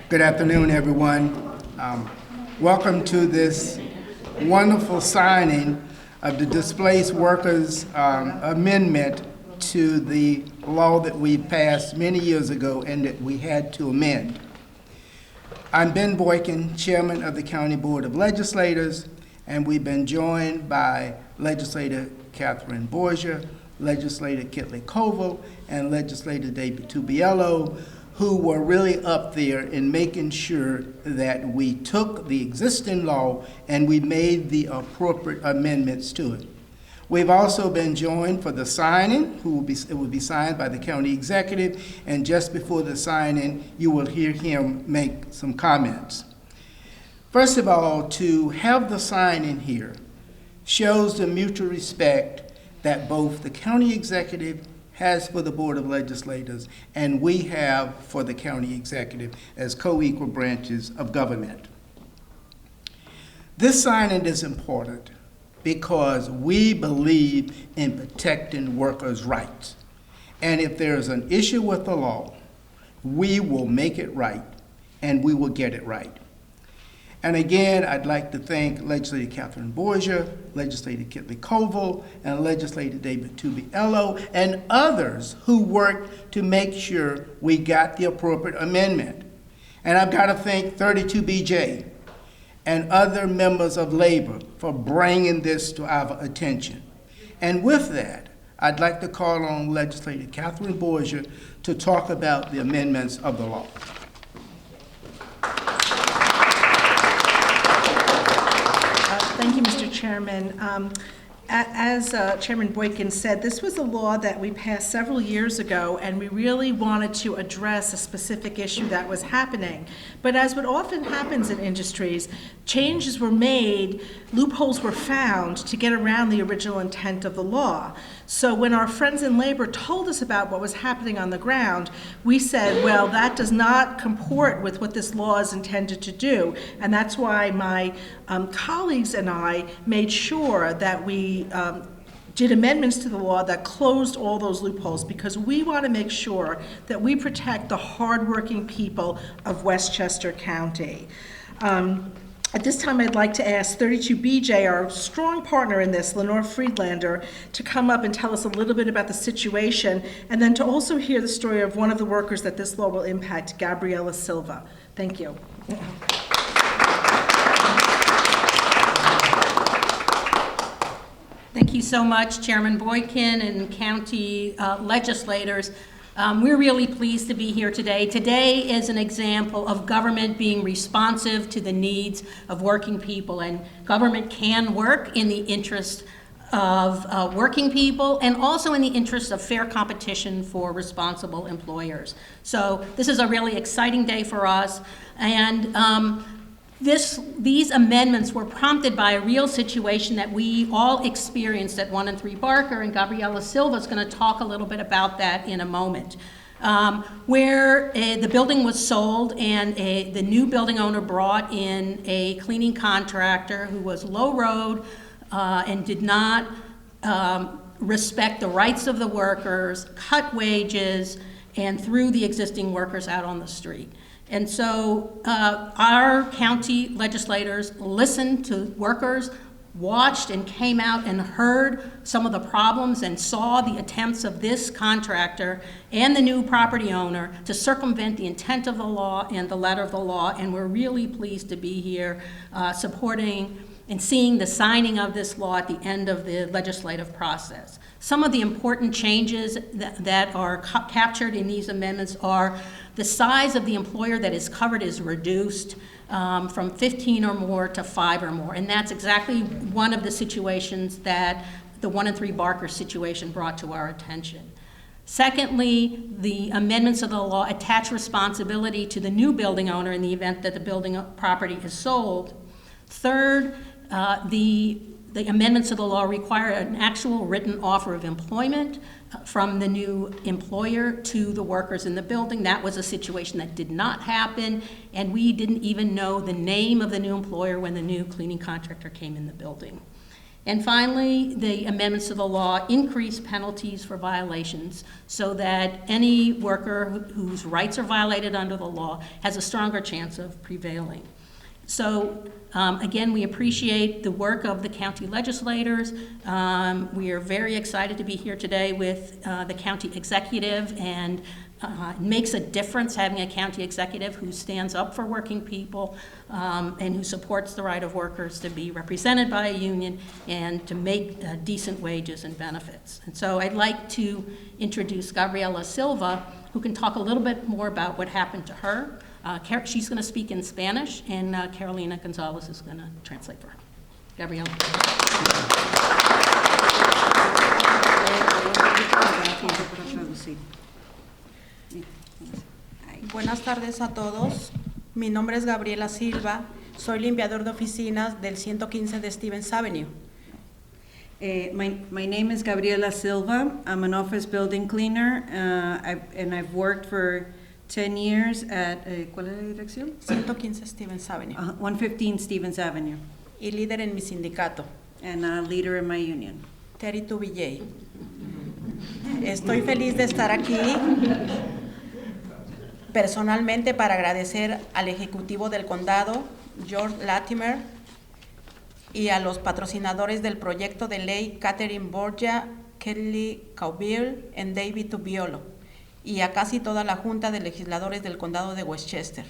Good afternoon, everyone. Welcome to this wonderful signing of the Displaced Workers Amendment to the law that we passed many years ago and that we had to amend. I'm Ben Boykin, Chairman of the County Board of Legislators, and we've been joined by Legislator Catherine Borgia, Legislator Kitley Koval, and Legislator David Tubiello, who were really up there in making sure that we took the existing law and we made the appropriate amendments to it. We've also been joined for the signing, it will be signed by the county executive, and just before the signing, you will hear him make some comments. First of all, to have the signing here shows the mutual respect that both the county executive has for the Board of Legislators and we have for the county executive as co-equal branches of government. This signing is important because we believe in protecting workers' rights. And if there's an issue with the law, we will make it right and we will get it right. And again, I'd like to thank Legislator Catherine Borgia, Legislator Kitley Koval, and Legislator David Tubiello, and others who worked to make sure we got the appropriate amendment. And I've got to thank 32BJ and other members of Labor for bringing this to our attention. And with that, I'd like to call on Legislator Catherine Borgia to talk about the amendments of the law. Thank you, Mr. Chairman. As Chairman Boykin said, this was a law that we passed several years ago, and we really wanted to address a specific issue that was happening. But as what often happens in industries, changes were made, loopholes were found to get around the original intent of the law. So when our friends in Labor told us about what was happening on the ground, we said, well, that does not comport with what this law is intended to do. And that's why my colleagues and I made sure that we did amendments to the law that closed all those loopholes, because we want to make sure that we protect the hardworking people of Westchester County. At this time, I'd like to ask 32BJ, our strong partner in this, Lenore Friedlander, to come up and tell us a little bit about the situation, and then to also hear the story of one of the workers that this law will impact, Gabriela Silva. Thank you. Thank you so much, Chairman Boykin and county legislators. We're really pleased to be here today. Today is an example of government being responsive to the needs of working people, and government can work in the interest of working people and also in the interest of fair competition for responsible employers. So this is a really exciting day for us, and these amendments were prompted by a real situation that we all experienced at 1 and 3 Barker, and Gabriela Silva is going to talk a little bit about that in a moment, where the building was sold and the new building owner brought in a cleaning contractor who was low road and did not respect the rights of the workers, cut wages, and threw the existing workers out on the street. And so our county legislators listened to workers, watched and came out and heard some of the problems and saw the attempts of this contractor and the new property owner to circumvent the intent of the law and the letter of the law. And we're really pleased to be here supporting and seeing the signing of this law at the end of the legislative process. Some of the important changes that are captured in these amendments are the size of the employer that is covered is reduced from 15 or more to 5 or more. And that's exactly one of the situations that the 1 and 3 Barker situation brought to our attention. Secondly, the amendments of the law attach responsibility to the new building owner in the event that the building property is sold. Third, the amendments of the law require an actual written offer of employment from the new employer to the workers in the building. That was a situation that did not happen, and we didn't even know the name of the new employer when the new cleaning contractor came in the building. And finally, the amendments to the law increase penalties for violations so that any worker whose rights are violated under the law has a stronger chance of prevailing. So again, we appreciate the work of the county legislators. We are very excited to be here today with the county executive, and it makes a difference having a county executive who stands up for working people and who supports the right of workers to be represented by a union and to make decent wages and benefits. And so I'd like to introduce Gabriela Silva, who can talk a little bit more about what happened to her. She's going to speak in Spanish, and Carolina Gonzalez is going to translate for her. Gabriela. Buenas tardes a todos. Mi nombre es Gabriela Silva. Soy limpiador de oficinas del 115 de Stevens Avenue. My name is Gabriela Silva. I'm an office building cleaner, and I've worked for 10 years at, ¿cuál es la dirección? 115 Stevens Avenue. 115 Stevens Avenue, Y líder en mi sindicato, and a leader in my union. 32 BJ. Estoy feliz de estar aquí personalmente para agradecer al ejecutivo del condado, George Latimer, y a los patrocinadores del proyecto de ley, Catherine Borgia, Kelly Caubill y David Tubiolo, y a casi toda la Junta de Legisladores del Condado de Westchester.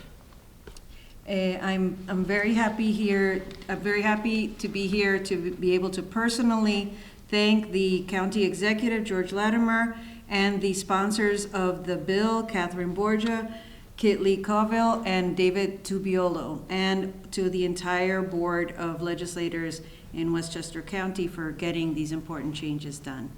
I'm very happy here. I'm very happy to be here to be able to personally thank the County Executive George Latimer and the sponsors of the bill, Catherine Borgia, Kit Lee Covell, and David Tubiolo, and to the entire board of legislators in Westchester County for getting these important changes done.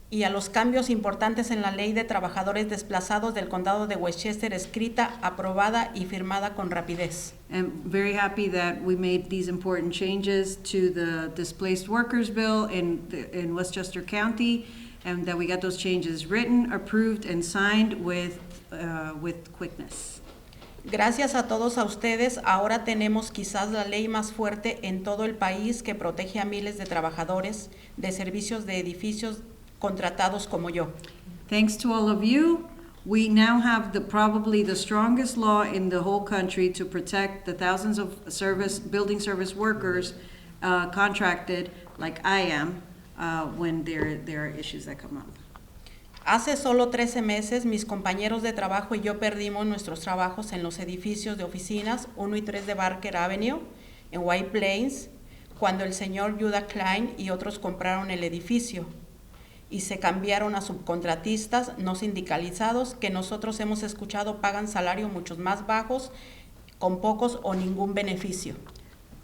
Y a los cambios importantes en la Ley de Trabajadores Desplazados del Condado de Westchester, escrita, aprobada y firmada con rapidez. I'm very happy that we made these important changes to the Displaced Workers Bill in Westchester County, and that we got those changes written, approved, and signed with quickness. Gracias a todos a ustedes, ahora tenemos quizás la ley más fuerte en todo el país que protege a miles de trabajadores de servicios de edificios contratados como yo. Thanks to all of you, we now have probably the strongest law in the whole country to protect the thousands of building service workers contracted, like I am, when there are issues that come up. Hace solo 13 meses, mis compañeros de trabajo y yo perdimos nuestros trabajos en los edificios de oficinas 1 y 3 de Barker Avenue, en White Plains, cuando el señor Judah Klein y otros compraron el edificio y se cambiaron a subcontratistas no sindicalizados que nosotros hemos escuchado pagan salario muchos más bajos, con pocos o ningún beneficio.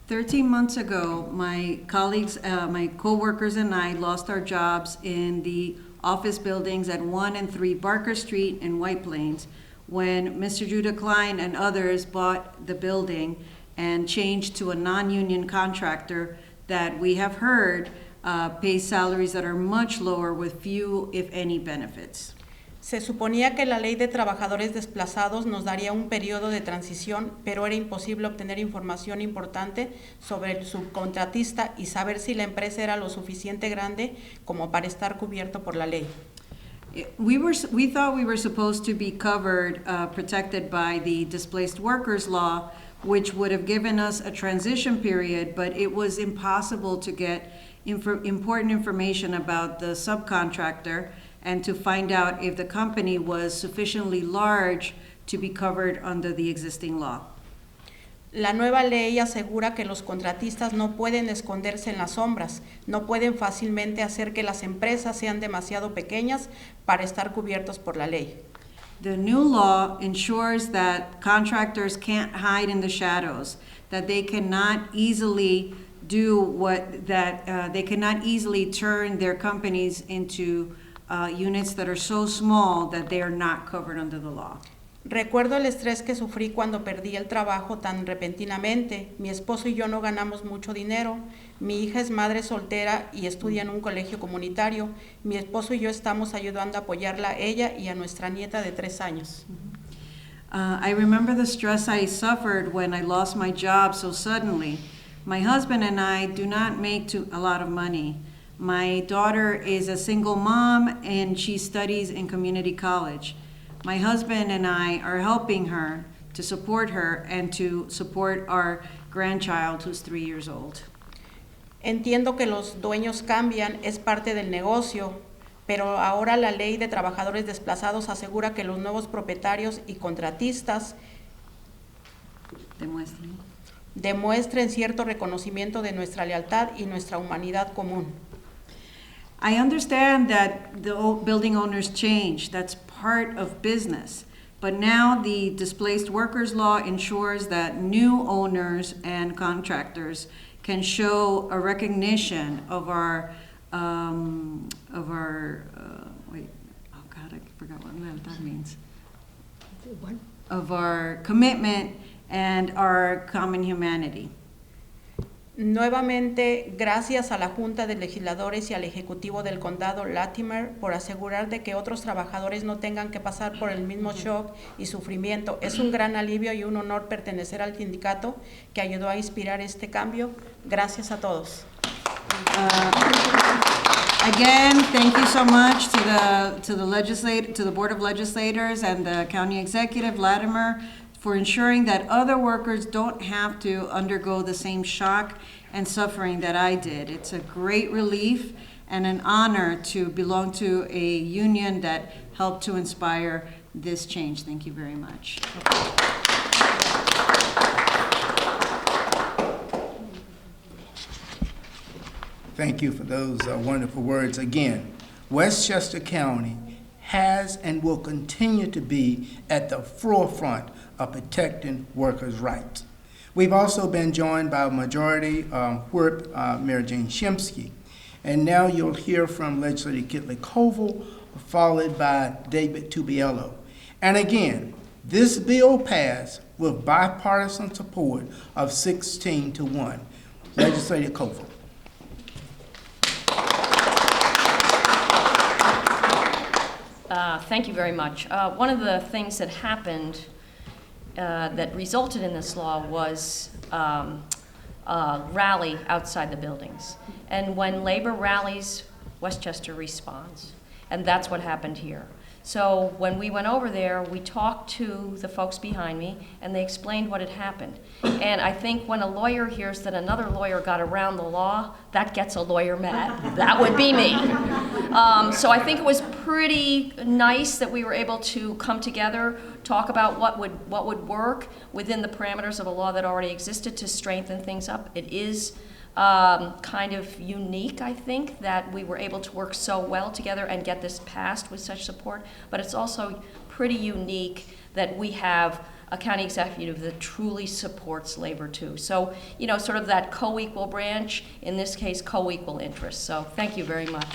13 months ago, my colleagues, my co-workers and I lost our jobs in the office buildings at 1 and 3 Barker Street in White Plains when Mr. Judah Klein and others bought the building and changed to a non-union contractor that we have heard pays salaries that are much lower with few, if any, benefits. Se suponía que la ley de trabajadores desplazados nos daría un periodo de transición, pero era imposible obtener información importante sobre el subcontratista y saber si la empresa era lo suficiente grande como para estar cubierto por la ley. We thought we were supposed to be covered, protected by the Displaced Workers Law, which would have given us a transition period, but it was impossible to get important information about the subcontractor and to find out if the company was sufficiently large to be covered under the existing law. La nueva ley asegura que los contratistas no pueden esconderse en las sombras, no pueden fácilmente hacer que las empresas sean demasiado pequeñas para estar cubiertos por la ley. The new law ensures that contractors can't hide in the shadows, that they cannot easily they cannot easily turn their companies into units that are so small that they are not covered under the law. Recuerdo el estrés que sufrí cuando perdí el trabajo tan repentinamente. Mi esposo y yo no ganamos mucho dinero. Mi hija es madre soltera y estudia en un colegio comunitario. Mi esposo y yo estamos ayudando a apoyarla a ella y a nuestra nieta de 3 años. I remember the stress I suffered when I lost my job so suddenly. My husband and I do not make a lot of money. My daughter is a single mom and she studies in community college. My husband and I are helping her to support her and to support our grandchild who's 3 years old. Entiendo que los dueños cambian, es parte del negocio, pero ahora la ley de trabajadores desplazados asegura que los nuevos propietarios y contratistas demuestren cierto reconocimiento de nuestra lealtad y nuestra humanidad común. I understand that the building owners change. That's part of business. But now the displaced workers law ensures that new owners and contractors can show a recognition of our wait, oh God, I forgot what that means. What? Of our commitment and our common humanity. Nuevamente, gracias a la Junta de Legisladores y al Ejecutivo del Condado Latimer por asegurar de que otros trabajadores no tengan que pasar por el mismo shock y sufrimiento. Es un gran alivio y un honor pertenecer al sindicato que ayudó a inspirar este cambio. Gracias a todos. Again, thank you so much to the Board of Legislators and the County Executive Latimer for ensuring that other workers don't have to undergo the same shock and suffering that I did. It's a great relief and an honor to belong to a union that helped to inspire this change. Thank you very much. Thank you for those wonderful words. Again, Westchester County has and will continue to be at the forefront of protecting workers' rights. We've also been joined by Majority Whip Mary Jane Shimsky. And now you'll hear from Legislator Kitley Koval, followed by David Tubiello. And again, this bill passed with bipartisan support of 16-1. Legislator Koval. Thank you very much. One of the things that happened that resulted in this law was a rally outside the buildings. And when labor rallies, Westchester responds. And that's what happened here. So when we went over there, we talked to the folks behind me, and they explained what had happened. And I think when a lawyer hears that another lawyer got around the law, that gets a lawyer mad. That would be me. So I think it was pretty nice that we were able to come together, talk about what would work within the parameters of a law that already existed to strengthen things up. It is kind of unique, I think, that we were able to work so well together and get this passed with such support, but it's also pretty unique that we have a county executive that truly supports labor too. So, you know, sort of that co-equal branch, in this case, co-equal interest. So thank you very much.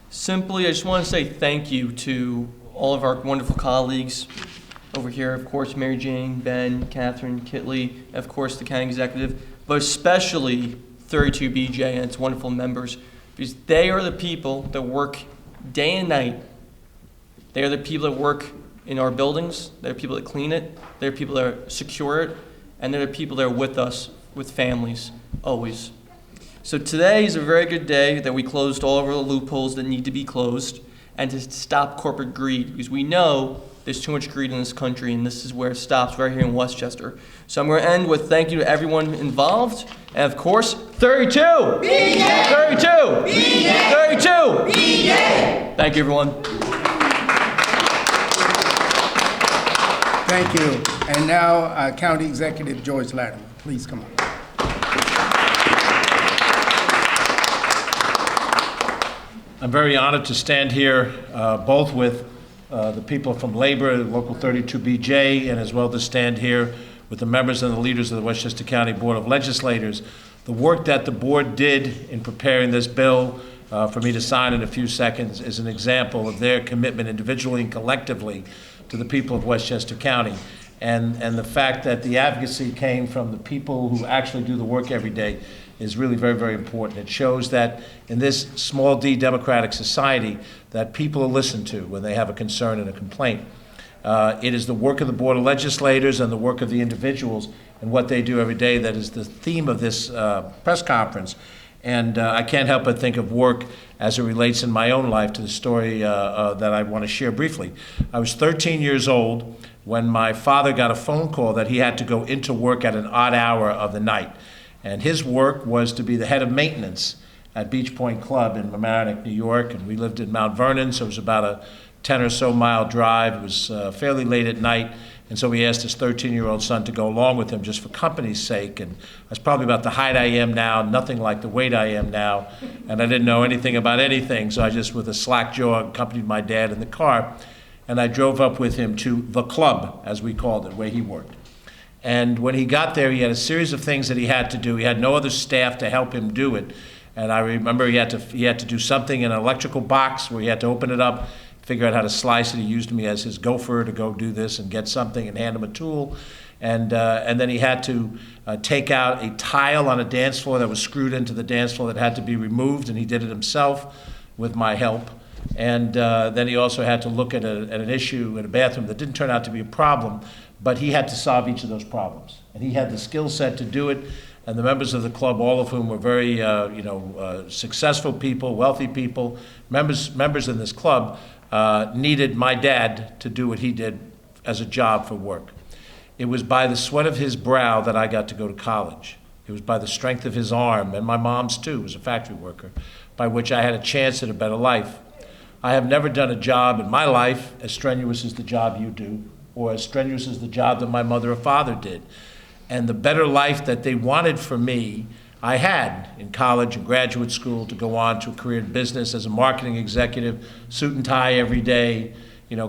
Simply, I just want to say thank you to all of our wonderful colleagues over here, of course, Mary Jane, Ben, Catherine, Kitley, of course, the county executive, but especially 32BJ and its wonderful members, because they are the people that work day and night. They are the people that work in our buildings. They're the people that clean it. They're the people that secure it. And they're the people that are with us, with families, always. So today is a very good day that we closed all of our loopholes that need to be closed and to stop corporate greed, because we know there's too much greed in this country, and this is where it stops, right here in Westchester. So I'm going to end with thank you to everyone involved, and of course, 32! BJ! 32! BJ! 32! BJ! Thank you, everyone. Thank you. And now, County Executive George Latimer, please come on. I'm very honored to stand here both with the people from Labor, Local 32BJ, and as well to stand here with the members and the leaders of the Westchester County Board of Legislators. The work that the board did in preparing this bill for me to sign in a few seconds is an example of their commitment individually and collectively to the people of Westchester County. And the fact that the advocacy came from the people who actually do the work every day is really very, very important. It shows that in this small d democratic society that people are listened to when they have a concern and a complaint. It is the work of the Board of Legislators and the work of the individuals and what they do every day that is the theme of this press conference. And I can't help but think of work as it relates in my own life to the story that I want to share briefly. I was 13 years old when my father got a phone call that he had to go into work at an odd hour of the night. And his work was to be the head of maintenance at Beach Point Club in Mamaroneck, New York. And we lived in Mount Vernon, so it was about a 10 or so mile drive. It was fairly late at night. And so he asked his 13-year-old son to go along with him just for company's sake. And I was probably about the height I am now, nothing like the weight I am now. And I didn't know anything about anything, so I just, with a slack jaw, accompanied my dad in the car. And I drove up with him to the club, as we called it, where he worked. And when he got there, he had a series of things that he had to do. He had no other staff to help him do it. And I remember he had to do something in an electrical box where he had to open it up, figure out how to slice it. He used me as his gopher to go do this and get something and hand him a tool. And then he had to take out a tile on a dance floor that was screwed into the dance floor that had to be removed, and he did it himself with my help. And then he also had to look at an issue in a bathroom that didn't turn out to be a problem, but he had to solve each of those problems. And he had the skill set to do it. And the members of the club, all of whom were very successful people, wealthy people, members in this club, needed my dad to do what he did as a job for work. It was by the sweat of his brow that I got to go to college. It was by the strength of his arm, and my mom's too, was a factory worker, by which I had a chance at a better life. I have never done a job in my life as strenuous as the job you do, or as strenuous as the job that my mother or father did. And the better life that they wanted for me, I had in college and graduate school to go on to a career in business as a marketing executive, suit and tie every day,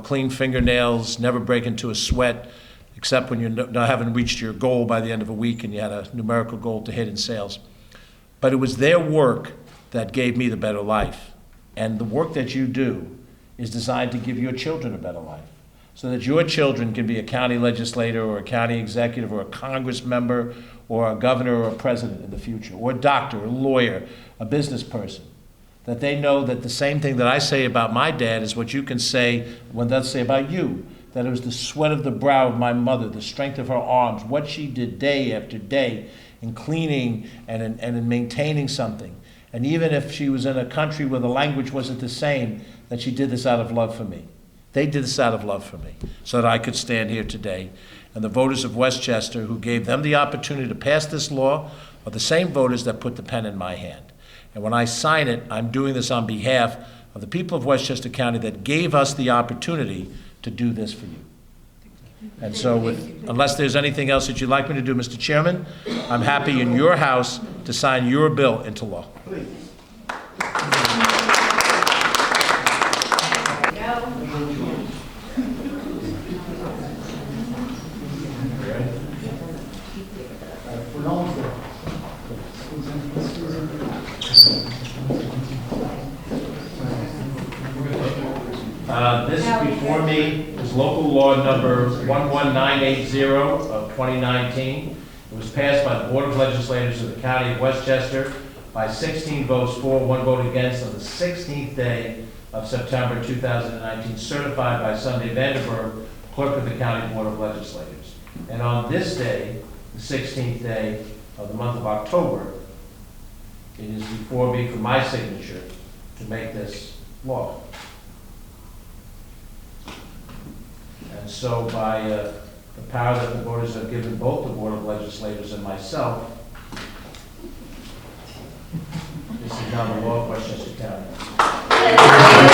clean fingernails, never break into a sweat, except when you haven't reached your goal by the end of a week and you had a numerical goal to hit in sales. But it was their work that gave me the better life. And the work that you do is designed to give your children a better life, so that your children can be a county legislator or a county executive or a Congress member or a governor or a president in the future, or a doctor, a lawyer, a business person. That they know that the same thing that I say about my dad is what you can say when they'll say about you, that it was the sweat of the brow of my mother, the strength of her arms, what she did day after day in cleaning and in maintaining something. And even if she was in a country where the language wasn't the same, that she did this out of love for me. They did this out of love for me, so that I could stand here today. And the voters of Westchester who gave them the opportunity to pass this law are the same voters that put the pen in my hand. And when I sign it, I'm doing this on behalf of the people of Westchester County that gave us the opportunity to do this for you. And so unless there's anything else that you'd like me to do, Mr. Chairman, I'm happy in your house to sign your bill into law. Please. This before me is local law number 11980 of 2019. It was passed by the Board of Legislators of the County of Westchester by 16 votes for, 1 vote against on the 16th day of September 2019, certified by Sunday Vandenberg, Clerk of the County Board of Legislators. And on this day, the 16th day of the month of October, it is before me for my signature to make this law. And so by the power that the voters have given both the Board of Legislators and myself, this is now the law of Westchester County.